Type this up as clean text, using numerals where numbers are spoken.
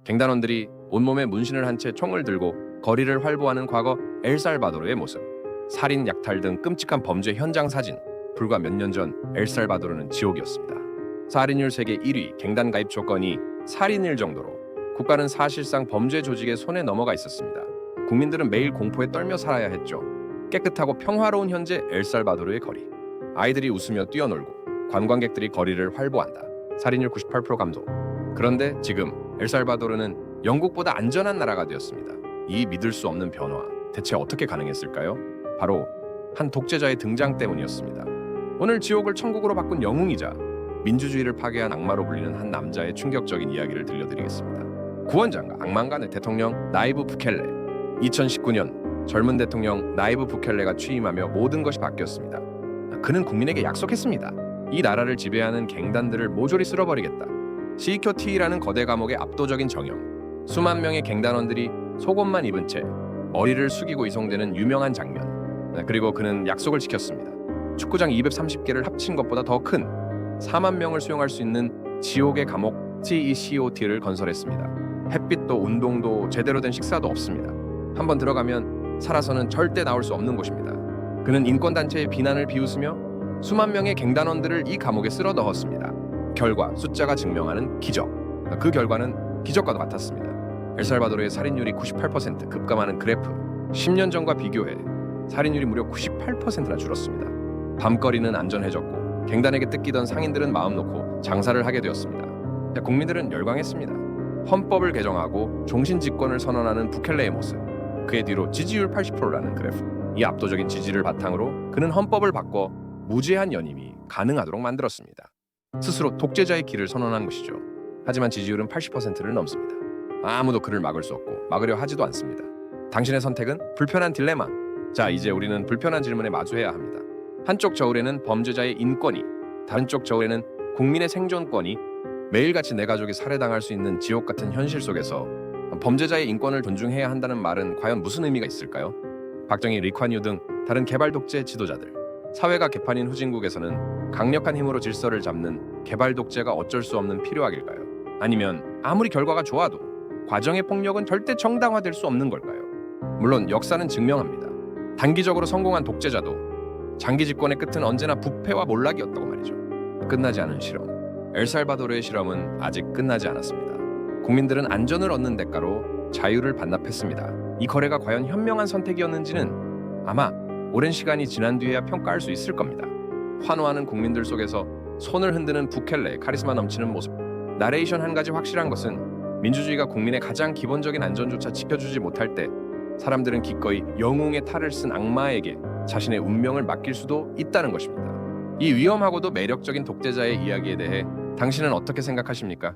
갱단원들이 온몸에 문신을 한 채 총을 들고 거리를 활보하는 과거 엘살바도르의 모습, 살인, 약탈 등 끔찍한 범죄 현장 사진. 불과 몇 년 전 엘살바도르는 지옥이었습니다. 살인율 세계 1위, 갱단 가입 조건이 살인일 정도로 국가는 사실상 범죄 조직의 손에 넘어가 있었습니다. 국민들은 매일 공포에 떨며 살아야 했죠. 깨끗하고 평화로운 현재 엘살바도르의 거리. 아이들이 웃으며 뛰어놀고 관광객들이 거리를 활보한다. 살인율 98% 감소. 그런데 지금 엘살바도르는 영국보다 안전한 나라가 되었습니다. 이 믿을 수 없는 변화, 대체 어떻게 가능했을까요? 바로 한 독재자의 등장 때문이었습니다. 오늘 지옥을 천국으로 바꾼 영웅이자 민주주의를 파괴한 악마로 불리는 한 남자의 충격적인 이야기를 들려드리겠습니다. 구원장과 악망간의 대통령 나이브 부켈레. 2019년 젊은 대통령 나이브 부켈레가 취임하며 모든 것이 바뀌었습니다. 그는 국민에게 약속했습니다. 이 나라를 지배하는 갱단들을 모조리 쓸어버리겠다. 시큐티라는 거대 감옥의 압도적인 정형, 수만 명의 갱단원들이 속옷만 입은 채 머리를 숙이고 이송되는 유명한 장면. 그리고 그는 약속을 지켰습니다. 축구장 230개를 합친 것보다 더 큰 4만 명을 수용할 수 있는 지옥의 감옥 CECOT를 건설했습니다. 햇빛도 운동도 제대로 된 식사도 없습니다. 한번 들어가면 살아서는 절대 나올 수 없는 곳입니다. 그는 인권단체의 비난을 비웃으며 수만 명의 갱단원들을 이 감옥에 쓸어 넣었습니다. 결과, 숫자가 증명하는 기적. 그 결과는 기적과도 같았습니다. 엘살바도르의 살인율이 98% 급감하는 그래프. 10년 전과 비교해 살인율이 무려 98%나 줄었습니다. 밤거리는 안전해졌고 갱단에게 뜯기던 상인들은 마음 놓고 장사를 하게 되었습니다. 국민들은 열광했습니다. 헌법을 개정하고 종신집권을 선언하는 부켈레의 모습. 그의 뒤로 지지율 80%라는 그래프. 이 압도적인 지지를 바탕으로 그는 헌법을 바꿔 무제한 연임이 가능하도록 만들었습니다. 스스로 독재자의 길을 선언한 것이죠. 하지만 지지율은 80%를 넘습니다. 아무도 그를 막을 수 없고 막으려 하지도 않습니다. 당신의 선택은 불편한 딜레마. 자, 이제 우리는 불편한 질문에 마주해야 합니다. 한쪽 저울에는 범죄자의 인권이, 다른 쪽 저울에는 국민의 생존권이. 매일같이 내 가족이 살해당할 수 있는 지옥 같은 현실 속에서 범죄자의 인권을 존중해야 한다는 말은 과연 무슨 의미가 있을까요? 박정희, 리콴유 등 다른 개발 독재 지도자들, 사회가 개판인 후진국에서는 강력한 힘으로 질서를 잡는 개발 독재가 어쩔 수 없는 필요악일까요? 아니면 아무리 결과가 좋아도 과정의 폭력은 절대 정당화될 수 없는 걸까요? 물론 역사는 증명합니다. 단기적으로 성공한 독재자도 장기 집권의 끝은 언제나 부패와 몰락이었다고 말이죠. 끝나지 않은 실험. 엘살바도르의 실험은 아직 끝나지 않았습니다. 국민들은 안전을 얻는 대가로 자유를 반납했습니다. 이 거래가 과연 현명한 선택이었는지는 아마 오랜 시간이 지난 뒤에야 평가할 수 있을 겁니다. 환호하는 국민들 속에서 손을 흔드는 부켈레의 카리스마 넘치는 모습. 나레이션 한 가지 확실한 것은 민주주의가 국민의 가장 기본적인 안전조차 지켜주지 못할 때 사람들은 기꺼이 영웅의 탈을 쓴 악마에게 자신의 운명을 맡길 수도 있다는 것입니다. 이 위험하고도 매력적인 독재자의 이야기에 대해 당신은 어떻게 생각하십니까?